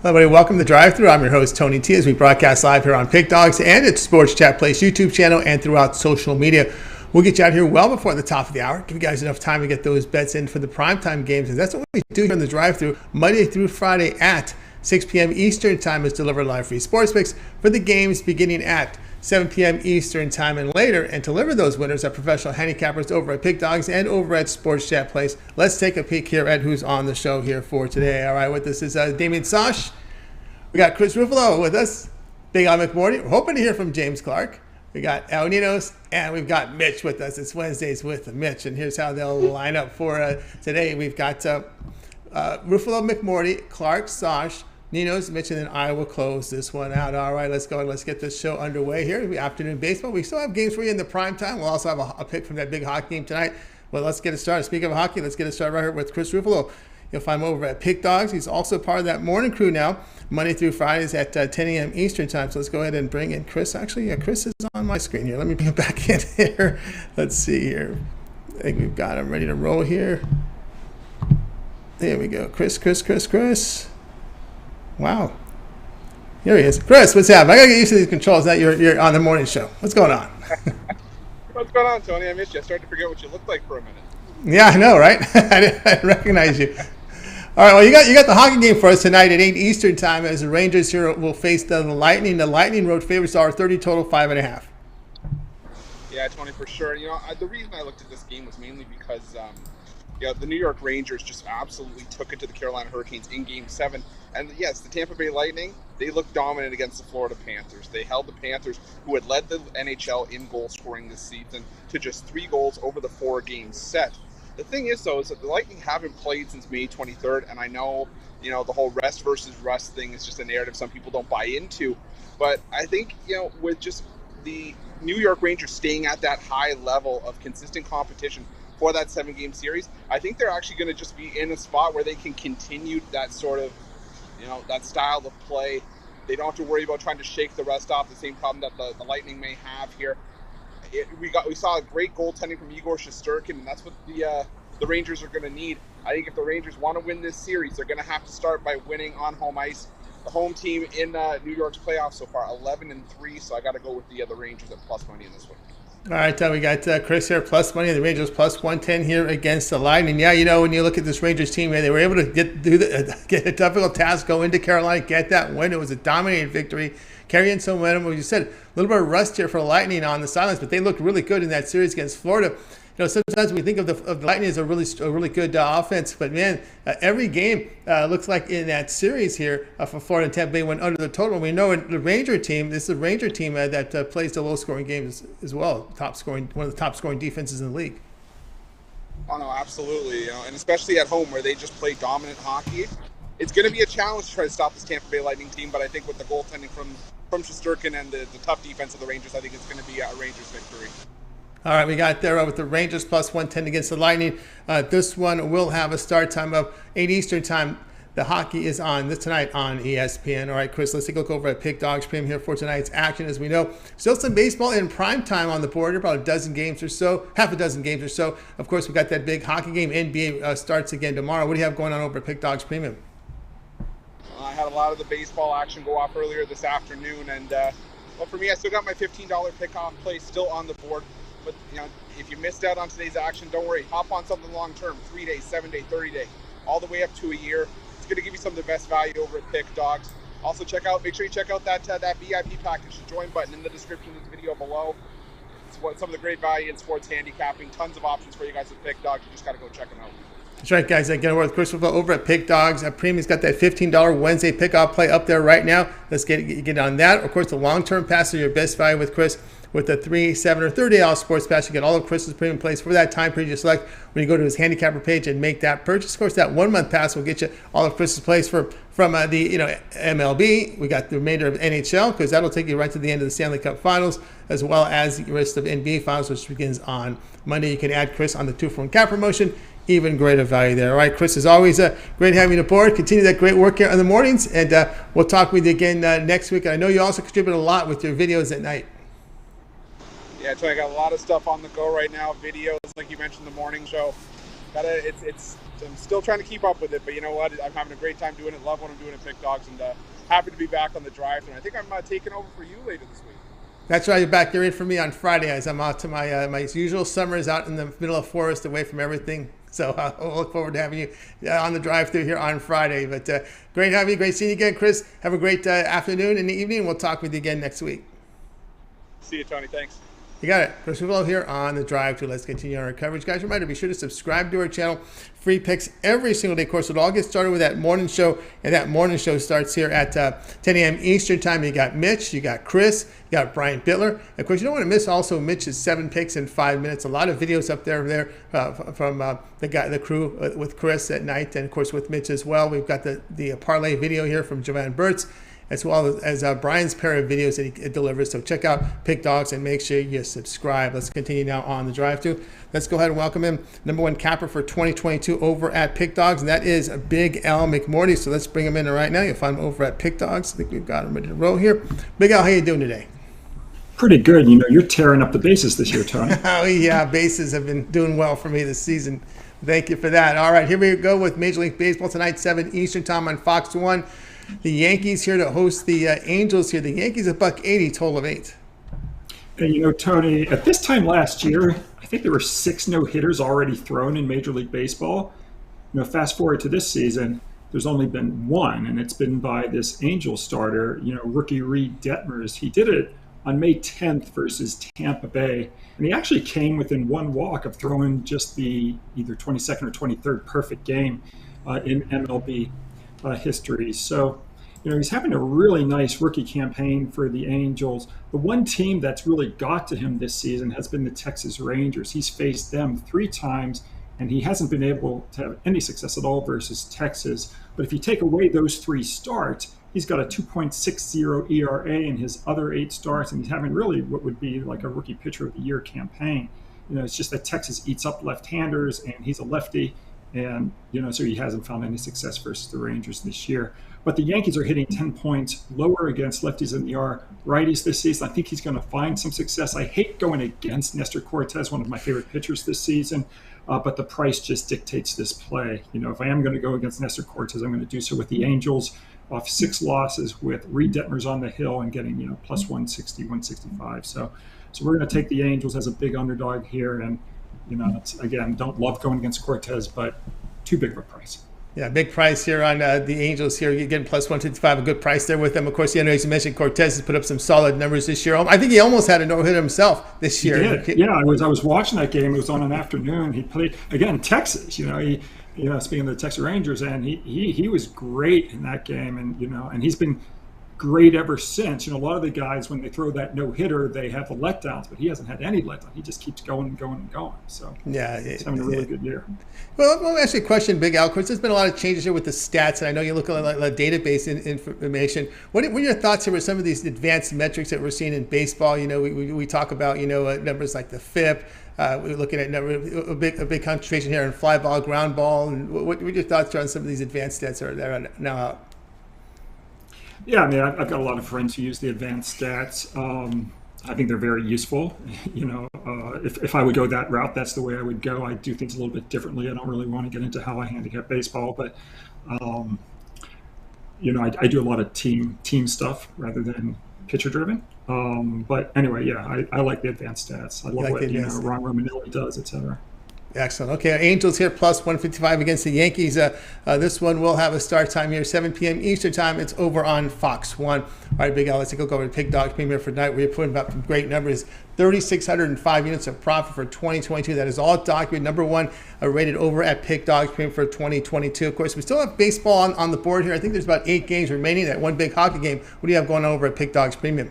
Hello, everybody. Welcome to the Drive-Thru. I'm your host, Tony T, as we broadcast live here on Pick Dogs and at Sports Chat Place YouTube channel and throughout social media. We'll get you out here well before the top of the hour. Give you guys enough time to get those bets in for the primetime games. And that's what we do here in the Drive-Thru, Monday through Friday at 6 p.m. Eastern Time is delivered live free sports picks for the games beginning at 7 p.m. Eastern Time and later, and deliver those winners are professional handicappers over at Pick Dogs and over at Sports Chat Place. Let's take a peek here at who's on the show here for today. All right, with us is Damian Sosh. We got Chris Ruffolo with us, Big on McMordie. We're hoping to hear from James Clark. We got Ninos, and we've got Mitch with us. It's Wednesdays with Mitch, and here's how they'll line up for today. We've got Ruffolo, McMordie, Clark, Sosh, Ninos, Mitch, and then I will close this one out. All right, let's go and let's get this show underway here. It'll be afternoon baseball. We still have games for you in the prime time. We'll also have a pick from that big hockey game tonight. Well, let's get it started. Speaking of hockey, let's get it started right here with Chris Ruffolo. You'll find him over at Pick Dogs. He's also part of that morning crew now, Monday through Fridays at 10 a.m. Eastern Time. So let's go ahead and bring in Chris. Actually, Chris is on my screen here. Let me bring him back in here. Let's see here. I think we've got him ready to roll here. There we go. Chris. Wow. Here he is. Chris, what's happening? I got to get used to these controls now you're on the morning show. What's going on? What's going on, Tony? I missed you. I started to forget what you looked like for a minute. Yeah, I know, right? I didn't recognize you. All right, well, you got the hockey game for us tonight at 8 Eastern Time as the Rangers here will face the Lightning. The Lightning road favorites are 30 total, 5.5. Yeah, Tony, for sure. The reason I looked at this game was mainly because the New York Rangers just absolutely took it to the Carolina Hurricanes in Game 7. And yes, the Tampa Bay Lightning, they looked dominant against the Florida Panthers. They held the Panthers, who had led the NHL in goal scoring this season, to just 3 goals over the 4-game set. The thing is, though, is that the Lightning haven't played since May 23rd, and I know, the whole rest versus rust thing is just a narrative some people don't buy into. But I think, with just the New York Rangers staying at that high level of consistent competition for that 7-game series, I think they're actually going to just be in a spot where they can continue that sort of, that style of play. They don't have to worry about trying to shake the rust off, the same problem that the Lightning may have here. We saw a great goaltending from Igor Shesterkin, and that's what the Rangers are going to need. I think if the Rangers want to win this series, they're going to have to start by winning on home ice. The home team in New York's playoffs so far, 11-3, so I got to go with the Rangers at plus money in this one. All right, we got Chris here, plus money, and the Rangers plus 110 here against the Lightning. Yeah, when you look at this Rangers team, they were able to get a difficult task, go into Carolina, get that win. It was a dominating victory, carrying some momentum. As you said, a little bit of rust here for Lightning on the sidelines, but they looked really good in that series against Florida. Sometimes we think of the Lightning as a really good offense, but man, every game looks like in that series here for Florida and Tampa Bay went under the total. We know the Ranger team. This is a Ranger team that plays the low-scoring games as well. One of the top-scoring defenses in the league. Oh no, absolutely. And especially at home where they just play dominant hockey, it's going to be a challenge to try to stop this Tampa Bay Lightning team. But I think with the goaltending from Shesterkin and the tough defense of the Rangers, I think it's going to be a Rangers victory. All right, we got there with the Rangers plus 110 against the Lightning. This one will have a start time of 8 Eastern Time. The hockey is on tonight on ESPN. All right, Chris, let's take a look over at Pick Dogs Premium here for tonight's action. As we know, still some baseball in prime time on the board. About half a dozen games or so. Of course, we got that big hockey game. NBA starts again tomorrow. What do you have going on over at Pick Dogs Premium? I had a lot of the baseball action go off earlier this afternoon. And, for me, I still got my $15 pick-off play still on the board. But, if you missed out on today's action, don't worry. Hop on something long-term, 3-day, 7-day, 30-day, all the way up to a year. It's going to give you some of the best value over at Pick Dogs. Also, make sure you check out that VIP package, the join button in the description of the video below. It's some of the great value in sports handicapping. Tons of options for you guys at Pick Dogs. You just got to go check them out. That's right, guys. Again, we're with Chris Ruffolo over at Pick Dogs. Premium's got that $15 Wednesday pick-off play up there right now. Let's get on that. Of course, the long-term pass is your best value with Chris. With the 3, 7, or 30-day sports pass, you get all of Chris's premium plays for that time period you select when you go to his handicapper page and make that purchase. Of course, that 1-month pass will get you all of Chris's plays from the MLB. We got the remainder of NHL because that'll take you right to the end of the Stanley Cup Finals, as well as the rest of NBA Finals, which begins on Monday. You can add Chris on the 2-for-1 cap promotion. Even greater value there. All right, Chris, as always, great having you aboard. Continue that great work here in the mornings, and we'll talk with you again next week. I know you also contribute a lot with your videos at night. Yeah, so I got a lot of stuff on the go right now. Videos, like you mentioned, the morning show. I'm still trying to keep up with it, but you know what? I'm having a great time doing it. Love what I'm doing at Pick Dogs, and happy to be back on the drive. And I think I'm taking over for you later this week. That's right. You're back. You're in for me on Friday as I'm out to my my usual summers out in the middle of forest away from everything. So I'll look forward to having you on the drive-through here on Friday. But great having you. Great seeing you again, Chris. Have a great afternoon and evening. We'll talk with you again next week. See you, Tony. Thanks. You got it. Chris Ruffolo here on the drive to. Let's continue our coverage. Guys, reminder, be sure to subscribe to our channel. Free picks every single day. Of course, it'll all get started with that morning show, and that morning show starts here at 10 a.m. Eastern time. You got Mitch, you got Chris, you got Brian Bittler. Of course, you don't want to miss also Mitch's 7 picks in 5 minutes. A lot of videos up there from the crew with Chris at night, and of course with Mitch as well. We've got the parlay video here from Joanne Burtz, as well as Brian's pair of videos that he delivers. So check out Pick Dogs and make sure you subscribe. Let's continue now on the drive-to. Let's go ahead and welcome him, number one capper for 2022 over at Pick Dogs, and that is Big Al McMordie. So let's bring him in right now. You'll find him over at Pick Dogs. I think we've got him ready to roll here. Big Al, how you doing today? Pretty good. You know, you're tearing up the bases this year, Tony. Oh, yeah. Bases have been doing well for me this season. Thank you for that. All right, here we go with Major League Baseball tonight, 7 Eastern time on Fox 1. The Yankees here to host the Angels here. The Yankees a $1.80, total of 8. And you know, Tony, at this time last year, I think there were 6 no-hitters already thrown in Major League Baseball. You know, fast forward to this season, there's only been 1, and it's been by this Angels starter, you know, rookie Reed Detmers. He did it on May 10th versus Tampa Bay, and he actually came within 1 walk of throwing just the either 22nd or 23rd perfect game in MLB history. So, you know, he's having a really nice rookie campaign for the Angels. The one team that's really got to him this season has been the Texas Rangers. He's faced them 3 times, and he hasn't been able to have any success at all versus Texas. But if you take away those 3 starts, he's got a 2.60 ERA in his other 8 starts, and he's having really what would be like a rookie pitcher of the year campaign. You know, it's just that Texas eats up left-handers, and he's a lefty. And, you know, so he hasn't found any success versus the Rangers this year. But the Yankees are hitting 10 points lower against lefties than they are righties this season. I think he's going to find some success. I hate going against Nestor Cortes, one of my favorite pitchers this season, but the price just dictates this play. You know, if I am going to go against Nestor Cortes, I'm going to do so with the Angels off 6 losses with Reed Detmers on the hill and getting, you know, plus 160, 165. So we're going to take the Angels as a big underdog here. And, you know, again, don't love going against Cortes, but too big of a price. Yeah, big price here on the Angels here. You're getting plus 155, a good price there with them. Of course, you know, as you mentioned, Cortes has put up some solid numbers this year. I think he almost had a no-hitter himself this year. He did. Yeah, I was watching that game. It was on an afternoon. He played, again, Texas, you know, speaking of the Texas Rangers, and he was great in that game. And, you know, and he's been great ever since. You know, a lot of the guys, when they throw that no-hitter, they have the letdowns, but he hasn't had any letdown. He just keeps going and going and going. So yeah, he's having a really good year. Well, let me ask you a question, Big Al. Of course, there's been a lot of changes here with the stats, and I know you look at like database information. What are your thoughts here with some of these advanced metrics that we're seeing in baseball? You know, we talk about, you know, numbers like the FIP. We're looking at a big concentration here in fly ball, ground ball. And what are your thoughts on some of these advanced stats that are now out? Yeah, I mean, I've got a lot of friends who use the advanced stats. I think they're very useful. You know, if I would go that route, that's the way I would go. I do things a little bit differently. I don't really want to get into how I handicap baseball, but you know, I do a lot of team stuff rather than pitcher driven. But anyway, yeah, I like the advanced stats. I love what Ron Romanelli does, et cetera. Excellent. Okay, Angels here plus 155 against the Yankees. This one will have a start time here, 7 p.m. Eastern time. It's over on Fox 1. All right, Big Al, let's go over to Pick Dog Premier for tonight. We're putting up some great numbers. 3,605 units of profit for 2022. That is all documented. Number 1 rated over at Pick Dog Premier for 2022. Of course, we still have baseball on the board here. I think there's about 8 games remaining. That one big hockey game. What do you have going on over at Pick Dogs Premium?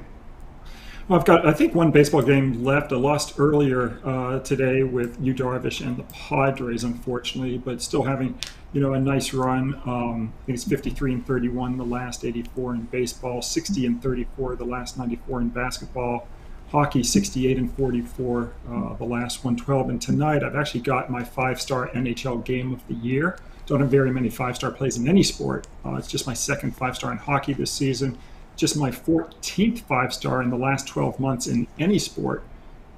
Well, I've got, I think, one baseball game left. I lost earlier today with Yu Darvish and the Padres, unfortunately, but still having, you know, a nice run. I think it's 53-31 the last 84 in baseball, 60-34 the last 94 in basketball. Hockey, 68-44 the last 112. And tonight, I've actually got my 5-star NHL game of the year. Don't have very many 5-star plays in any sport. It's just my second 5-star in hockey this season. Just my 14th 5-star in the last 12 months in any sport.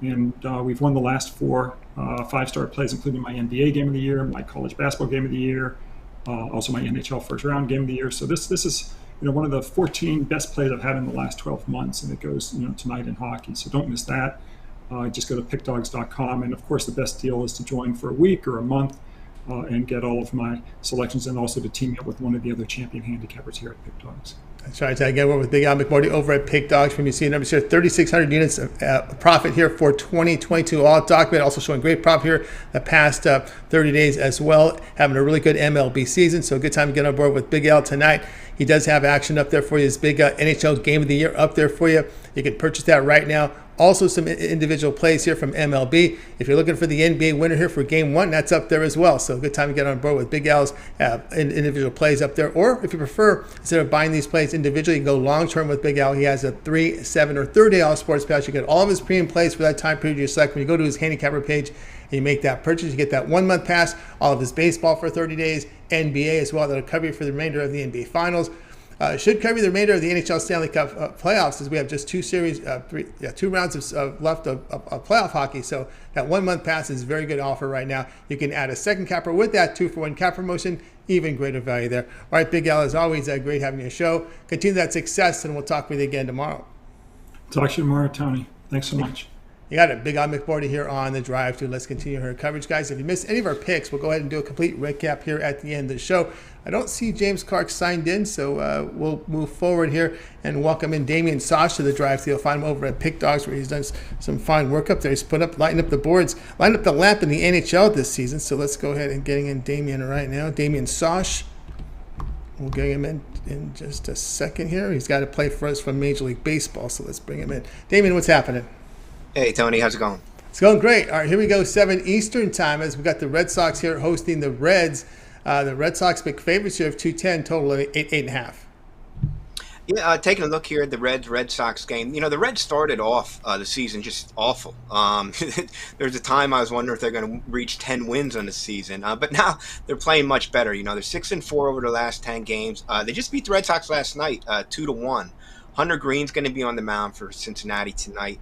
And we've won the last 4 5-star plays, including my NBA Game of the Year, my college basketball Game of the Year, also my NHL first round Game of the Year. So this is one of the 14 best plays I've had in the last 12 months, and it goes tonight in hockey. So don't miss that. Just go to pickdogs.com, and of course the best deal is to join for a week or a month and get all of my selections, and also to team up with one of the other champion handicappers here at Pick Dogs. That's right. Again, we're with Big Al McMordie over at Pick Dogs. From you see numbers here, 3,600 units of profit here for 2022. All documented, also showing great profit here the past 30 days as well. Having a really good MLB season, so a good time to get on board with Big Al tonight. He does have action up there for you. His big NHL Game of the Year up there for you. You can purchase that right now. Also some individual plays here from MLB. If you're looking for the NBA winner here for Game 1, that's up there as well. So a good time to get on board with Big Al's individual plays up there. Or if you prefer, instead of buying these plays individually, you can go long-term with Big Al. He has a 3, 7, or 30-day all sports pass. You get all of his premium plays for that time period you select. When you go to his handicapper page and you make that purchase, you get that 1-month pass, all of his baseball for 30 days, NBA as well. That'll cover you for the remainder of the NBA Finals. Should cover the remainder of the NHL Stanley Cup playoffs, as we have just 2 rounds of left of playoff hockey. So that 1-month pass is a very good offer right now. You can add a second capper with that 2-for-1 cap promotion, even greater value there. All right, Big Al, as always, great having you on the show. Continue that success, and we'll talk with you again tomorrow. Talk to you tomorrow, Tony. Thanks so much. You got it. Big Al McMordie here on the Drive to. Let's continue her coverage, guys. If you missed any of our picks, we'll go ahead and do a complete recap here at the end of the show. I don't see James Clark signed in, so we'll move forward here and welcome in Damian Sosh to the Drive to. You'll find him over at Pick Dogs, where he's done some fine work up there. He's lighting up the boards, lighting up the lamp in the NHL this season. So let's go ahead and getting in Damian right now. Damian Sosh. We'll get him in just a second here. He's got to play for us from Major League Baseball, so let's bring him in. Damian, what's happening? Hey, Tony, how's it going? It's going great. All right, here we go, 7 Eastern time, as we got the Red Sox here hosting the Reds. The Red Sox big favorites here of 210, total of 8.5. Yeah, taking a look here at the Red Sox game. The Reds started off the season just awful. There's a time I was wondering if they're going to reach 10 wins on the season, but now they're playing much better. They're 6-4 over the last 10 games. They just beat the Red Sox last night, 2-1. Hunter Green's going to be on the mound for Cincinnati tonight.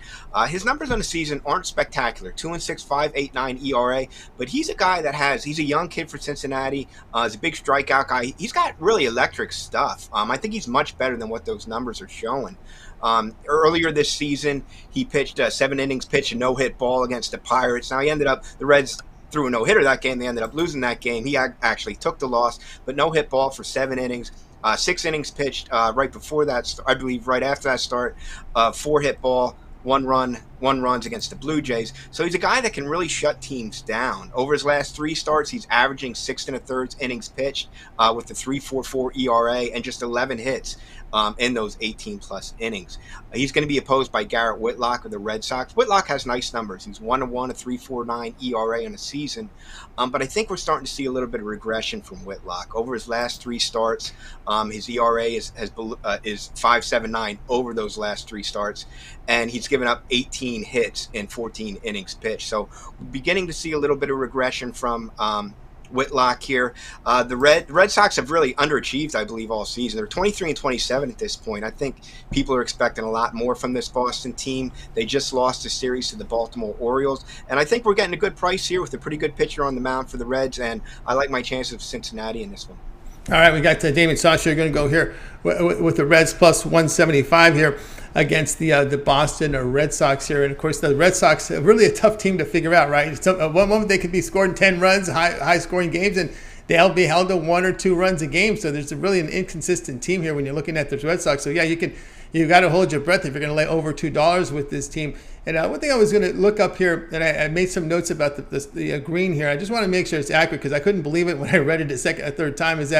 His numbers on the season aren't spectacular. 2-6, 5.89 ERA, but he's a guy he's a young kid for Cincinnati. He's a big strikeout guy. He's got really electric stuff. I think he's much better than what those numbers are showing. Earlier this season, he pitched 7 innings, pitched a no-hit ball against the Pirates. Now the Reds threw a no-hitter that game. They ended up losing that game. He actually took the loss, but no-hit ball for 7 innings. 6 innings pitched right before that, I believe right after that start, 4 hit ball, 1 runs against the Blue Jays. So he's a guy that can really shut teams down. Over his last 3 starts, he's averaging 6 1/3 innings pitched with a 3.44 ERA and just 11 hits in those 18-plus innings. He's going to be opposed by Garrett Whitlock of the Red Sox. Whitlock has nice numbers. He's 1-1, a 3.49 ERA in a season. But I think we're starting to see a little bit of regression from Whitlock. Over his last 3 starts, his ERA is 5.79 over those last 3 starts, and he's given up 18 hits in 14 innings pitched. So we're beginning to see a little bit of regression from Whitlock here. The Red Sox have really underachieved, I believe, all season. They're 23-27 at this point. I think people are expecting a lot more from this Boston team. They just lost a series to the Baltimore Orioles, and I think we're getting a good price here with a pretty good pitcher on the mound for the Reds, and I like my chances of Cincinnati in this one. All right, we got Damian Sosh. You're going to go here with the Reds plus 175 here against the Boston Red Sox here. And, of course, the Red Sox are really a tough team to figure out, right? At one moment they could be scoring 10 runs, high-scoring games, and they'll be held to 1 or 2 runs a game. So there's really an inconsistent team here when you're looking at the Red Sox. So, yeah, you got to hold your breath if you're going to lay over $2 with this team. And one thing I was going to look up here, and I made some notes about the green here. I just want to make sure it's accurate because I couldn't believe it when I read it a third time, is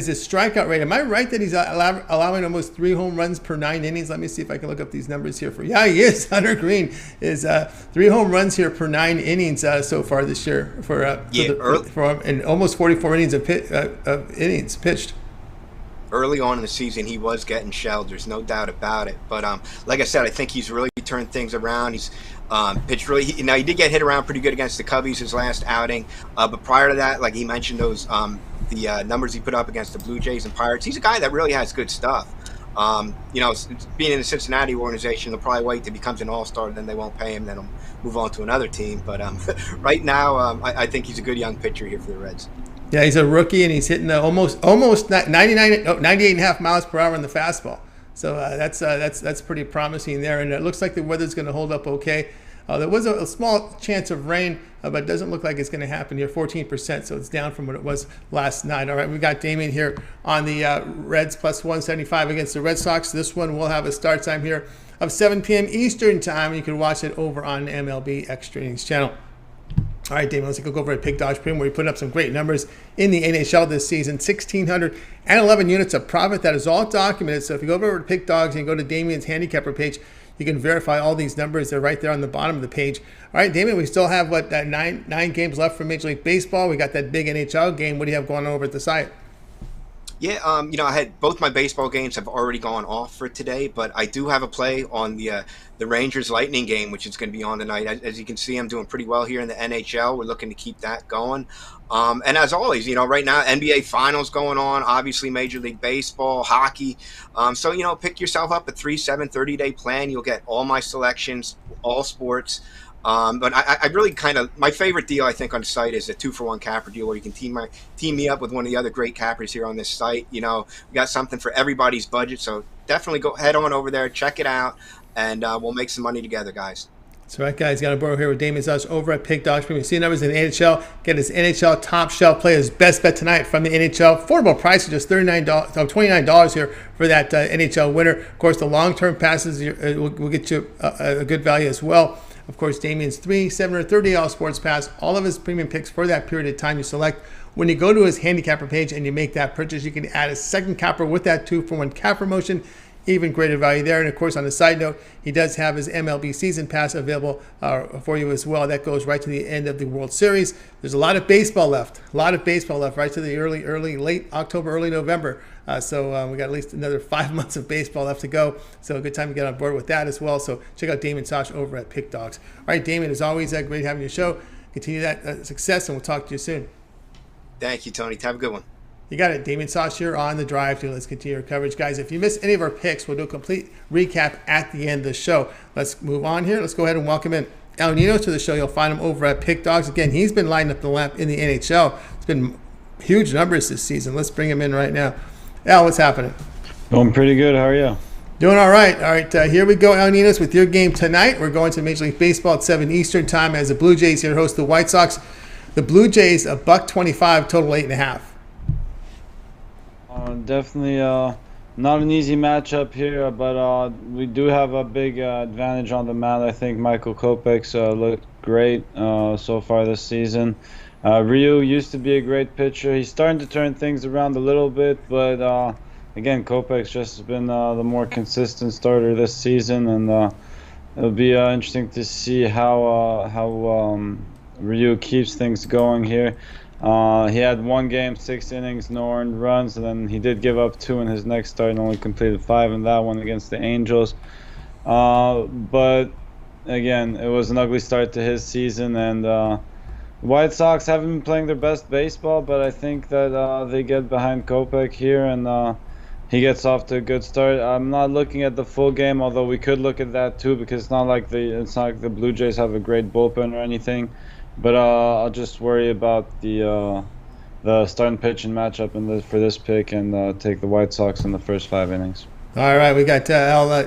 his strikeout rate. Am I right that he's allowing almost 3 home runs per 9 innings? Let me see if I can look up these numbers here for you. Yeah, he is. Hunter Green is 3 home runs here per 9 innings so far this year for and almost 44 innings of innings pitched. Early on in the season, he was getting shelled. There's no doubt about it. But like I said, I think he's really turned things around. He's pitched really. He did get hit around pretty good against the Cubbies his last outing. But prior to that, like he mentioned, those the numbers he put up against the Blue Jays and Pirates, he's a guy that really has good stuff. Being in the Cincinnati organization, they'll probably wait till he becomes an all-star, then they won't pay him, then he'll move on to another team. But right now, I think he's a good young pitcher here for the Reds. Yeah, he's a rookie, and he's hitting almost 98.5 miles per hour on the fastball. So that's pretty promising there, and it looks like the weather's going to hold up okay. There was a small chance of rain, but it doesn't look like it's going to happen here, 14%, so it's down from what it was last night. All right, we got Damian here on the Reds plus 175 against the Red Sox. This one will have a start time here of 7 p.m. Eastern time. You can watch it over on MLB Extra Innings channel. All right, Damian, let's go over at Pick Dogs Premium, where we put up some great numbers in the NHL this season. 1,611 units of profit. That is all documented. So if you go over to Pick Dogs and go to Damian's Handicapper page, you can verify all these numbers. They're right there on the bottom of the page. All right, Damian, we still have, nine games left for Major League Baseball. We got that big NHL game. What do you have going on over at the site? Yeah, I had both my baseball games have already gone off for today, but I do have a play on the Rangers Lightning game, which is going to be on tonight. As you can see, I'm doing pretty well here in the NHL. We're looking to keep that going. And as always, right now, NBA Finals going on, obviously Major League Baseball, hockey. So, pick yourself up a 30-day plan. You'll get all my selections, all sports. But I really my favorite deal, I think, on the site is a 2-for-1 capper deal, where you can team me up with one of the other great cappers here on this site. We got something for everybody's budget, so definitely go head on over there, check it out, and we'll make some money together, guys. That's right, guys. Got a borrow here with Damian Sosh over at Pick Dogs. We see numbers in the NHL. Get his NHL top shelf play, his best bet tonight from the NHL. Affordable price of just $29 here for that NHL winner. Of course, the long-term passes will get you a good value as well. Of course, Damian's 3, 7, or 30 All Sports Pass, all of his premium picks for that period of time you select. When you go to his handicapper page and you make that purchase, you can add a second capper with that 2-for-1 capper motion. Even greater value there. And of course, on a side note, he does have his MLB season pass available for you as well. That goes right to the end of the World Series. There's a lot of baseball left. Right to the late October, early November. So we got at least another 5 months of baseball left to go. So a good time to get on board with that as well. So check out Damian Sosh over at Pick Dogs. All right, Damian, as always, great having your show. Continue that success, and we'll talk to you soon. Thank you, Tony. Have a good one. You got it. Damian Sosh here on the drive to. Let's continue our coverage. Guys, if you missed any of our picks, we'll do a complete recap at the end of the show. Let's move on here. Let's go ahead and welcome in Ninos to the show. You'll find him over at Pick Dogs. Again, he's been lighting up the lamp in the NHL. It's been huge numbers this season. Let's bring him in right now. Al, what's happening? Doing pretty good. How are you? Doing all right. All right, here we go, Ninos, with your game tonight. We're going to Major League Baseball at 7 Eastern time as the Blue Jays here host the White Sox. The Blue Jays, $1.25, total 8.5. Definitely not an easy matchup here, but we do have a big advantage on the mound. I think Michael Kopech's looked great so far this season. Ryu used to be a great pitcher. He's starting to turn things around a little bit, but again, Kopech's just been the more consistent starter this season, and it'll be interesting to see how Ryu keeps things going here. He had 1 game, 6 innings, no earned runs, and then he did give up 2 in his next start and only completed 5 in that one against the Angels. But again, it was an ugly start to his season, and the White Sox haven't been playing their best baseball, but I think that they get behind Kopech here, and he gets off to a good start. I'm not looking at the full game, although we could look at that too, because it's not like the Blue Jays have a great bullpen or anything. But I'll just worry about the starting pitching matchup for this pick and take the White Sox in the first 5 innings. All right, we got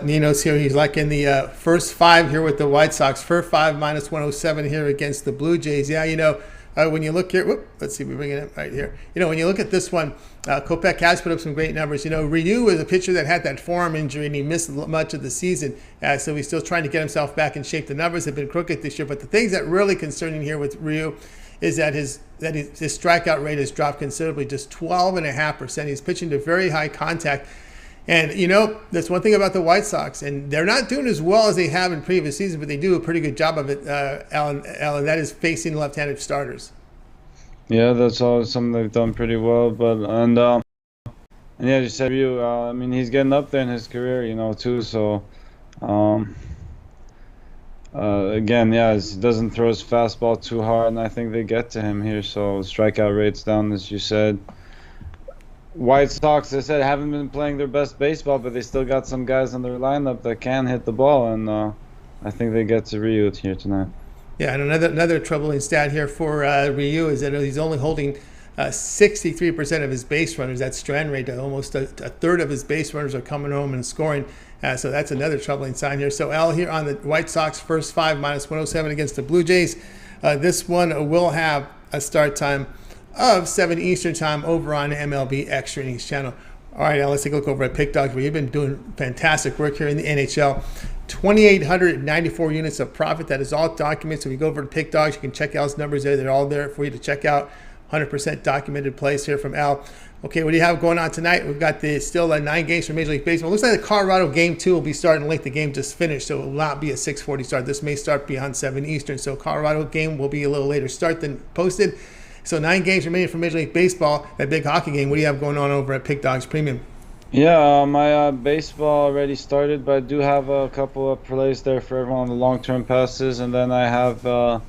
Ninos here. He's like in the first 5 here with the White Sox. First 5 minus 107 here against the Blue Jays. Yeah, when you look here, let's see, we're bringing it right here. When you look at this one, Kopech has put up some great numbers. Ryu was a pitcher that had that forearm injury and he missed much of the season. So he's still trying to get himself back in shape. The numbers have been crooked this year, but the things that really concerning here with Ryu is that his strikeout rate has dropped considerably, just 12.5%. He's pitching to very high contact. And, that's one thing about the White Sox, and they're not doing as well as they have in previous seasons, but they do a pretty good job of it, Alan, and that is facing left-handed starters. Yeah, that's all something they've done pretty well. And yeah, you said he's getting up there in his career, too. So, again, he doesn't throw his fastball too hard, and I think they get to him here. So strikeout rate's down, as you said. White Sox, they said, haven't been playing their best baseball, but they still got some guys in their lineup that can hit the ball, and I think they get to Ryu here tonight. Yeah, and another troubling stat here for Ryu is that he's only holding 63% of his base runners. That's strand rate. Almost a third of his base runners are coming home and scoring. So that's another troubling sign here. So Al here on the White Sox first five, -107 against the Blue Jays. This one will have a start time of 7 Eastern time over on MLB Extra Innings channel. All right, now let's take a look over at Pick Dogs, where you've been doing fantastic work here in the NHL. 2,894 units of profit. That is all documented. So if you go over to Pick Dogs, you can check Al's numbers there. They're all there for you to check out. 100% documented plays here from Al. Okay, what do you have going on tonight? We've got still 9 games for Major League Baseball. It looks like the Colorado game 2 will be starting late. The game just finished, so it will not be a 6:40 start. This may start beyond 7 Eastern. So Colorado game will be a little later start than posted. So 9 games remaining for Major League Baseball. That big hockey game. What do you have going on over at Pick Dogs Premium? Yeah, my baseball already started, but I do have a couple of plays there for everyone on the long-term passes, and then I have an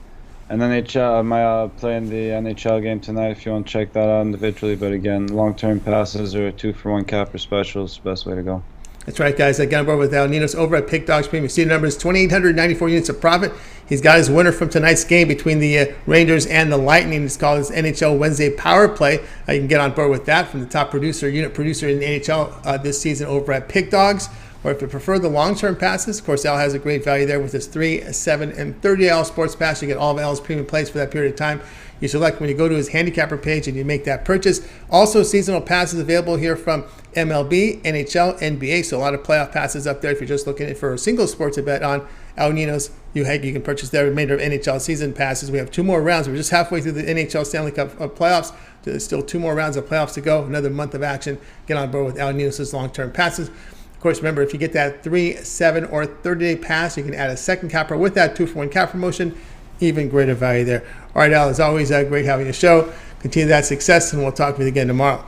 NHL, my play in the NHL game tonight if you want to check that out individually. But again, long-term passes or 2-for-1 capper specials, best way to go. That's right, guys. I got on board with Ninos over at Pick Dogs Premium. See the numbers, 2,894 units of profit. He's got his winner from tonight's game between the Rangers and the Lightning. It's called his NHL Wednesday Power Play. You can get on board with that from the top unit producer in the NHL this season over at Pick Dogs. Or if you prefer the long-term passes, of course, Al has a great value there with his 3, 7, and 30 Al Sports Pass. You get all of Al's premium plays for that period of time. You select when you go to his handicapper page and you make that purchase. Also, seasonal passes available here from MLB, NHL, NBA. So a lot of playoff passes up there if you're just looking for a single sport to bet on. Al Ninos, you can purchase the remainder of NHL season passes. We have 2 more rounds. We're just halfway through the NHL Stanley Cup playoffs. There's still 2 more rounds of playoffs to go. Another month of action. Get on board with Al Ninos' long-term passes. Of course, remember, if you get that 3, 7, or 30-day pass, you can add a second capper with that 2-for-1 cap promotion. Even greater value there. All right, Al, as always, great having you show. Continue that success, and we'll talk with you again tomorrow.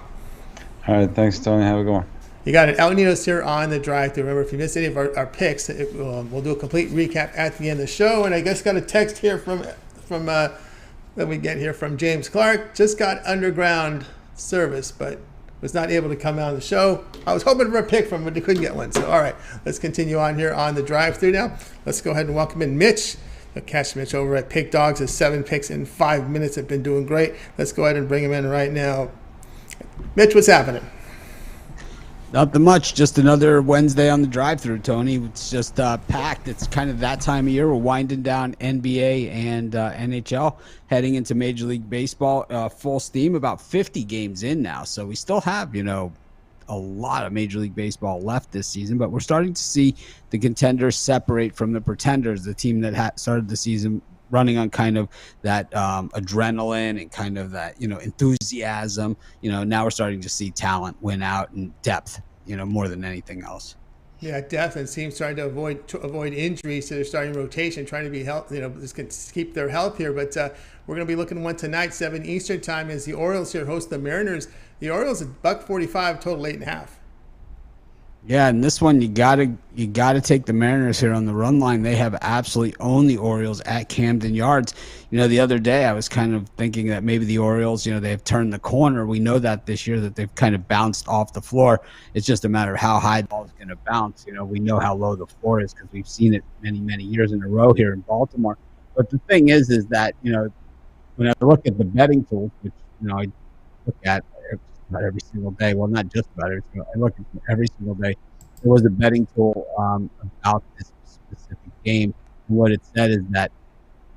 All right, thanks, Tony. Have a good one. You got it. Al Ninos here on the drive-thru. Remember, if you missed any of our picks, we'll do a complete recap at the end of the show. And I just got a text here from that we get here from James Clark. Just got underground service, but was not able to come out on the show. I was hoping for a pick from him, but couldn't get one. So, all right, let's continue on here on the drive-thru now. Let's go ahead and welcome in Mitch. You'll catch Mitch over at Pick Dogs. His 7 picks in 5 minutes have been doing great. Let's go ahead and bring him in right now. Mitch, what's happening? Nothing much. Just another Wednesday on the drive-thru, Tony. It's just packed. It's kind of that time of year. We're winding down NBA and NHL, heading into Major League Baseball full steam. About 50 games in now, so we still have, a lot of Major League Baseball left this season. But we're starting to see the contenders separate from the pretenders. The team that started the season running on kind of that adrenaline and kind of that, enthusiasm, now we're starting to see talent win out and depth, more than anything else. Yeah, depth and teams trying to avoid injuries to their starting rotation, trying to be healthy, just keep their health here. But we're going to be looking one tonight, 7 Eastern time, as the Orioles here host the Mariners. The Orioles at $1.45, total 8.5. Yeah, and this one you gotta take the Mariners here on the run line. They have absolutely owned the Orioles at Camden Yards. The other day I was kind of thinking that maybe the Orioles, they have turned the corner. We know that this year that they've kind of bounced off the floor. It's just a matter of how high the ball is going to bounce. We know how low the floor is because we've seen it many, many years in a row here in Baltimore. But the thing is that, when I look at the betting tools, which, I look at about every single day. Well, not just about every single day. I look at them every single day. There was a betting tool about this specific game. And what it said is that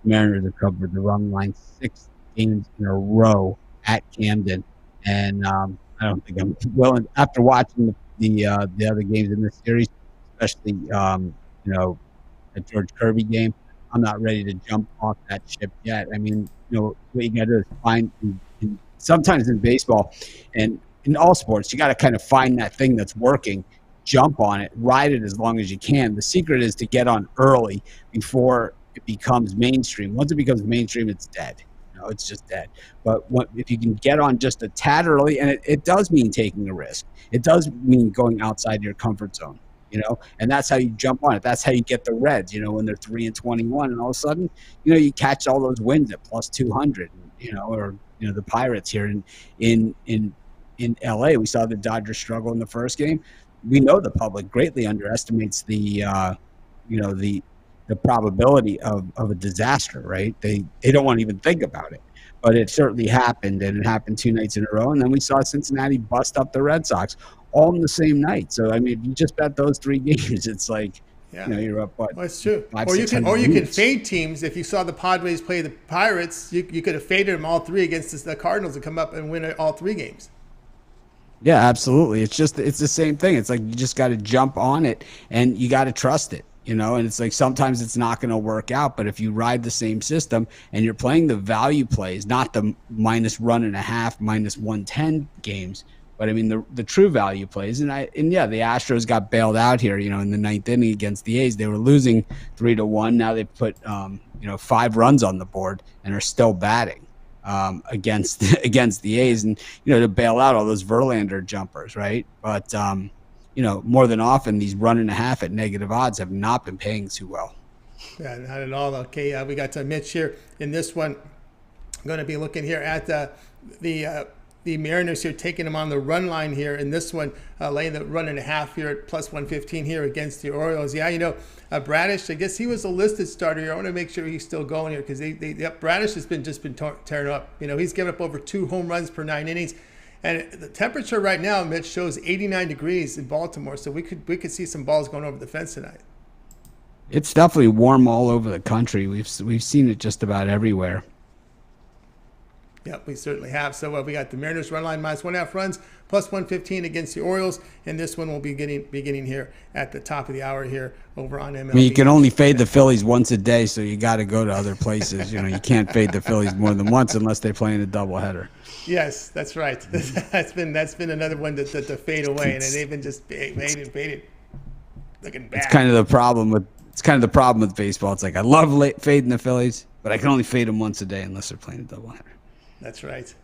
Mariners have covered the run line 6 games in a row at Camden. And I don't think I'm willing, after watching the other games in this series, especially, the George Kirby game, I'm not ready to jump off that ship yet. I mean, what you got to do is find sometimes in baseball and in all sports, you got to kind of find that thing that's working, jump on it, ride it as long as you can. The secret is to get on early before it becomes mainstream. Once it becomes mainstream, it's dead. It's just dead. But if you can get on just a tad early, and it does mean taking a risk. It does mean going outside your comfort zone, and that's how you jump on it. That's how you get the Reds, when they're 3-21, and all of a sudden, you catch all those wins at plus 200, or the Pirates here in in LA. We saw the Dodgers struggle in the first game. We know the public greatly underestimates the probability of a disaster, right? They don't want to even think about it. But it certainly happened, and it happened 2 nights in a row. And then we saw Cincinnati bust up the Red Sox all in the same night. So, I mean, if you just bet those 3 games, it's like, you're up, what? Well, it's true. 500, or you can fade teams. If you saw the Padres play the Pirates, you could have faded them all 3 against the Cardinals and come up and win all 3 games. Yeah, absolutely. It's the same thing. It's like you just got to jump on it, and you got to trust it. And it's like sometimes it's not going to work out, but if you ride the same system and you're playing the value plays, not the -1.5, -110 games, but I mean the true value plays. And the Astros got bailed out here, in the 9th inning against the A's. They were losing 3-1. Now they put 5 runs on the board and are still batting against the A's, and to bail out all those Verlander jumpers, right? But more than often, these 1.5 at negative odds have not been paying too well. Yeah, not at all. Okay, we got Mitch here in this one. I'm going to be looking here at the Mariners here, taking them on the run line here in this one, laying the 1.5 here at +115 here against the Orioles. Yeah, Bradish, I guess he was a listed starter here. I want to make sure he's still going here because Bradish has been tearing up. He's given up over 2 home runs per 9 innings. And the temperature right now, Mitch, shows 89 degrees in Baltimore, so we could see some balls going over the fence tonight. It's definitely warm all over the country. We've seen it just about everywhere. Yep, we certainly have. So we got the Mariners run line -1.5 runs, +115 against the Orioles, and this one will be beginning here at the top of the hour here over on MLB. I mean, you can only fade the Phillies once a day, so you got to go to other places. You can't fade the Phillies more than once unless they play in a doubleheader. Yes, that's right. that's been another one to fade away, and they've been just faded, looking bad. It's kind of the problem with baseball. It's like I love fading the Phillies, but I can only fade them once a day unless they're playing a doubleheader. That's right.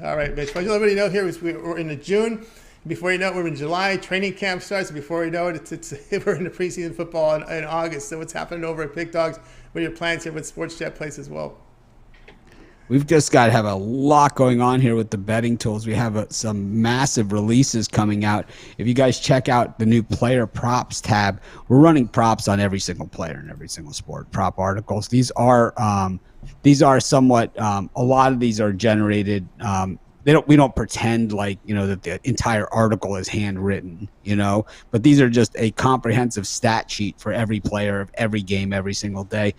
All right, Mitch. What let everybody know here is we're in June. Before you know it, we're in July. Training camp starts. Before you know it, we're in the preseason football in August. So what's happening over at Pick Dogs? What are your plans here with Sports Chat Place as well? We've just got to have a lot going on here with the betting tools. We have some massive releases coming out. If you guys check out the new player props tab, we're running props on every single player in every single sport. Prop articles. These are somewhat. A lot of these are generated. We don't pretend like that the entire article is handwritten. But these are just a comprehensive stat sheet for every player of every game every single day.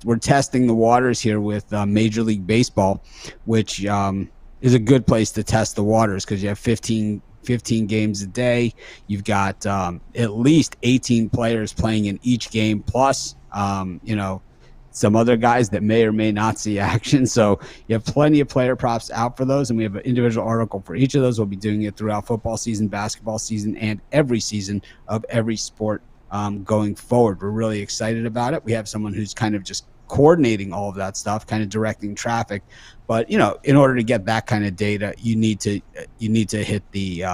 We're testing the waters here with Major League Baseball, which is a good place to test the waters because you have 15 games a day. You've got at least 18 players playing in each game, plus some other guys that may or may not see action. So you have plenty of player props out for those, and we have an individual article for each of those. We'll be doing it throughout football season, basketball season, and every season of every sport going forward. We're really excited about it. We have someone who's kind of just coordinating all of that stuff, kind of directing traffic. But in order to get that kind of data, you need to hit the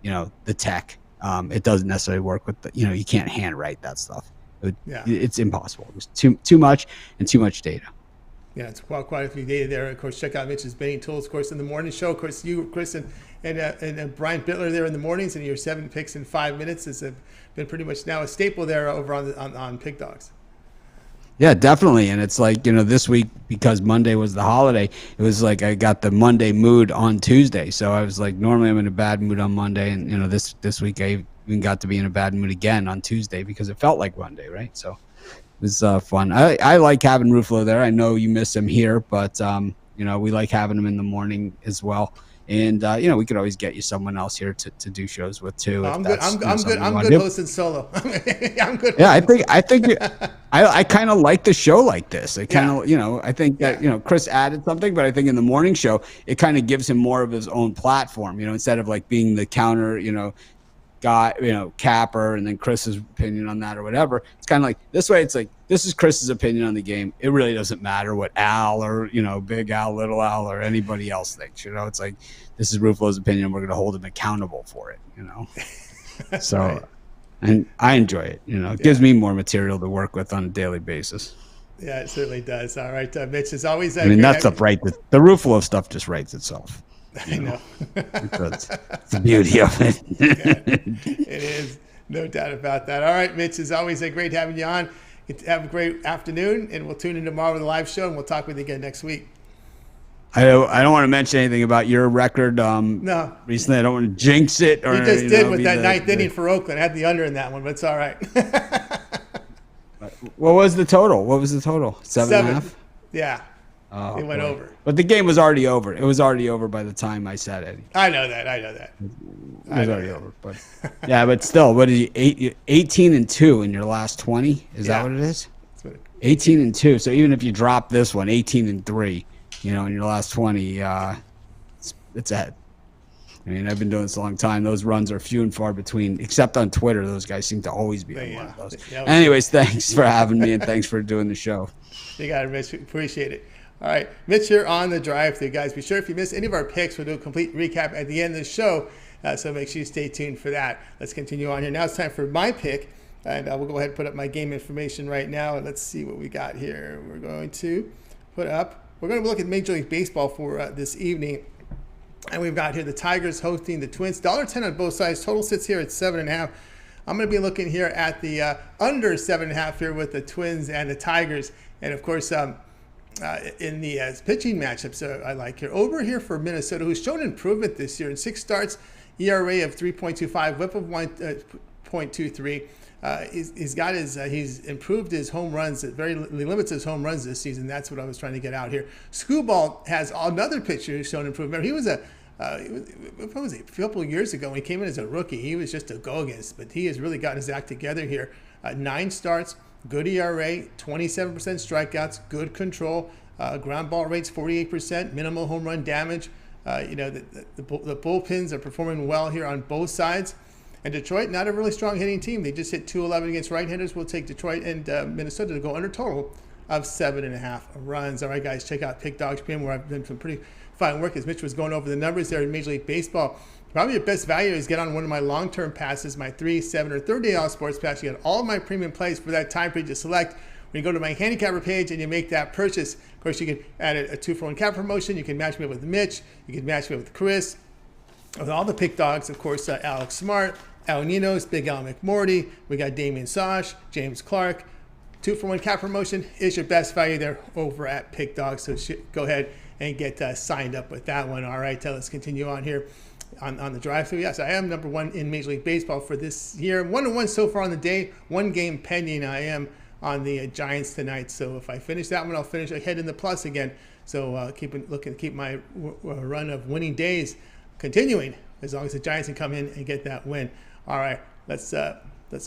the tech. It doesn't necessarily work with you can't handwrite that stuff. It's impossible. There's too much and too much data. Yeah, it's quite a few data there. Of course, check out Mitch's betting tools. Of course, in the morning show, of course, you, Chris, and Brian Bittler there in the mornings, and your 7 picks in 5 minutes has been pretty much now a staple there over on Pick Dogs. Yeah, definitely. And it's like, this week, because Monday was the holiday, it was like I got the Monday mood on Tuesday. So I was like, normally I'm in a bad mood on Monday. And, this week I even got to be in a bad mood again on Tuesday because it felt like Monday, right? So it was fun. I like having Ruffolo there. I know you miss him here, but, we like having him in the morning as well. And we could always get you someone else here to do shows with too. I'm good hosting solo. I'm good. Yeah, I think I kind of like the show like this. I kind of I think that Chris added something, but I think in the morning show it kind of gives him more of his own platform. Instead of like being the counter guy, capper, and then Chris's opinion on that or whatever. It's kind of like this way. It's like this is Chris's opinion on the game. It really doesn't matter what Al or Big Al, Little Al, or anybody else thinks. It's like this is Ruffolo's opinion. We're going to hold him accountable for it. So, right. And I enjoy it. It gives me more material to work with on a daily basis. Yeah, it certainly does. All right, Mitch, as always. That stuff, right? The Ruffolo stuff just writes itself. I know. It's the beauty of it. It is. No doubt about that. All right, Mitch, as always, great having you on. Have a great afternoon, and we'll tune in tomorrow with a live show, and we'll talk with you again next week. I don't want to mention anything about your record. No. Recently, I don't want to jinx it. Or, you just did with that ninth inning for Oakland. I had the under in that one, but it's all right. What was the total? 7.5? Yeah. Oh, it went over. But the game was already over. It was already over by the time I said it. I know that. It was already over. But yeah, but still, what is you 18-2 in your last 20? Is that what it is? 18-2. So even if you drop this one, 18-3, in your last 20, it's ahead. I mean, I've been doing this a long time. Those runs are few and far between, except on Twitter. Those guys seem to always be on one of those. Yeah, anyways, thanks for having me, and thanks for doing the show. You got it, Mitch. Appreciate it. All right, Mitch here on the drive-thru, guys. Be sure if you missed any of our picks, we'll do a complete recap at the end of the show, so make sure you stay tuned for that. Let's continue on here. Now it's time for my pick, and we'll go ahead and put up my game information right now, and let's see what we got here. We're going to look at Major League Baseball for this evening. And we've got here the Tigers hosting the Twins. $1.10 on both sides. Total sits here at 7.5. I'm going to be looking here at the under 7.5 here with the Twins and the Tigers. And, of course, in the pitching matchups I like here. Over here for Minnesota, who's shown improvement this year. In 6 starts, ERA of 3.25, whip of 1.23. He's improved his home runs. He limits his home runs this season. That's what I was trying to get out here. Screwball has another pitcher who's shown improvement. He was a couple of years ago when he came in as a rookie. He was just a go-against, but he has really gotten his act together here. 9 starts, good ERA, 27% strikeouts, good control, ground ball rates 48%, minimal home run damage. The bullpens are performing well here on both sides. And Detroit, not a really strong hitting team. They just hit .211 against right-handers. We'll take Detroit and Minnesota to go under total of 7.5 runs. All right, guys, check out Pick Dogs PM, where I've done some pretty fine work as Mitch was going over the numbers there in Major League Baseball. Probably your best value is get on one of my long-term passes, my 3, 7, or 30-day all sports pass. You get all of my premium plays for that time period to select. When you go to my handicapper page and you make that purchase, of course, you can add a 2-for-1 cap promotion. You can match me up with Mitch. You can match me up with Chris. With all the Pick Dogs, of course, Alex Smart, Al Ninos, Big Al McMordie. We got Damian Sosh, James Clark. 2-for-1 cap promotion is your best value there over at Pick Dogs. So go ahead and get signed up with that one. All right, let's continue on here on the drive-thru. Yes, I am number 1 in Major League Baseball for this year. 1-1 so far on the day. 1 game pending. I am on the Giants tonight. So if I finish that one, I'll finish ahead in the plus again. So keep my run of winning days continuing as long as the Giants can come in and get that win. All right, let's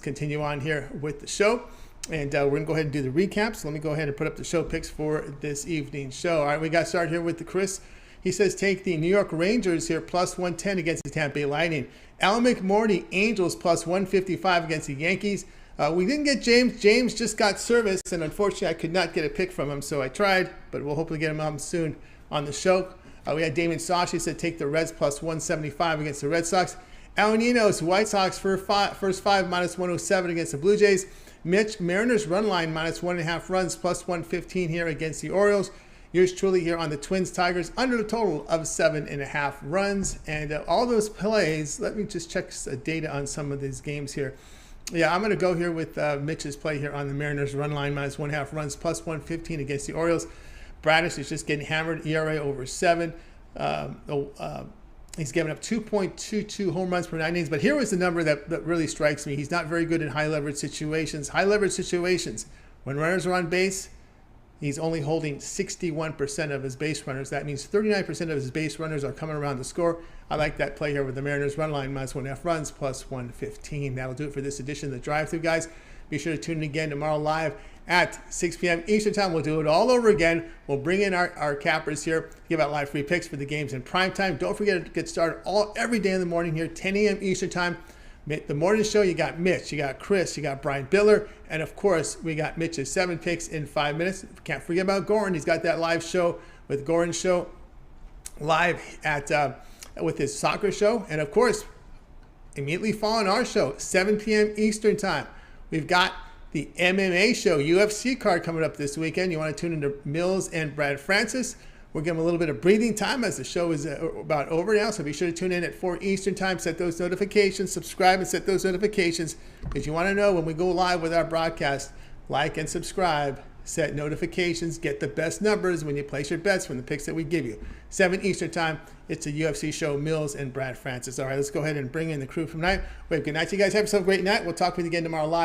continue on here with the show. And we're going to go ahead and do the recaps. Let me go ahead and put up the show picks for this evening's show. All right, we got started here with the Chris. He says take the New York Rangers here plus 110 against the Tampa Bay Lightning. Al McMordie, Angels plus 155 against the Yankees. We didn't get James. James just got service, and unfortunately I could not get a pick from him, so I tried, but we'll hopefully get him on soon on the show. We had Damian Sosh. He said take the Reds plus 175 against the Red Sox. Al Ninos, White Sox first 5 minus 107 against the Blue Jays. Mitch, Mariners run line minus 1.5 runs plus 115 here against the Orioles. Yours truly here on the Twins Tigers under the total of 7.5 runs. And all those plays, let me just check the data on some of these games here. Yeah, I'm going to go here with Mitch's play here on the Mariners run line minus 1.5 runs plus 115 against the Orioles. Bradish is just getting hammered, ERA over 7. He's given up 2.22 home runs per 9 innings. But here was the number that really strikes me. He's not very good in high leverage situations. High leverage situations, when runners are on base, he's only holding 61% of his base runners. That means 39% of his base runners are coming around to score. I like that play here with the Mariners run line minus 1.5 runs plus 115. That'll do it for this edition of the Drive-Thru, guys. Be sure to tune in again tomorrow live at 6 p.m. Eastern Time. We'll do it all over again. We'll bring in our cappers here, give out live free picks for the games in prime time. Don't forget to get started every day in the morning here, 10 a.m. Eastern Time. The morning show, you got Mitch, you got Chris, you got Brian Biller, and of course, we got Mitch's 7 picks in 5 minutes. Can't forget about Goran. He's got that live show with Goran Show live with his soccer show. And of course, immediately following our show, 7 p.m. Eastern Time, we've got the MMA show, UFC card coming up this weekend. You want to tune into Mills and Brad Francis. We'll give them a little bit of breathing time as the show is about over now. So be sure to tune in at 4 Eastern time, set those notifications, subscribe and set those notifications because you want to know when we go live with our broadcast. Like and subscribe, set notifications, get the best numbers when you place your bets from the picks that we give you. 7 Eastern time, it's a UFC show, Mills and Brad Francis. All right, let's go ahead and bring in the crew from tonight. Wait, good night to you guys. Have yourself a great night. We'll talk with you again tomorrow live.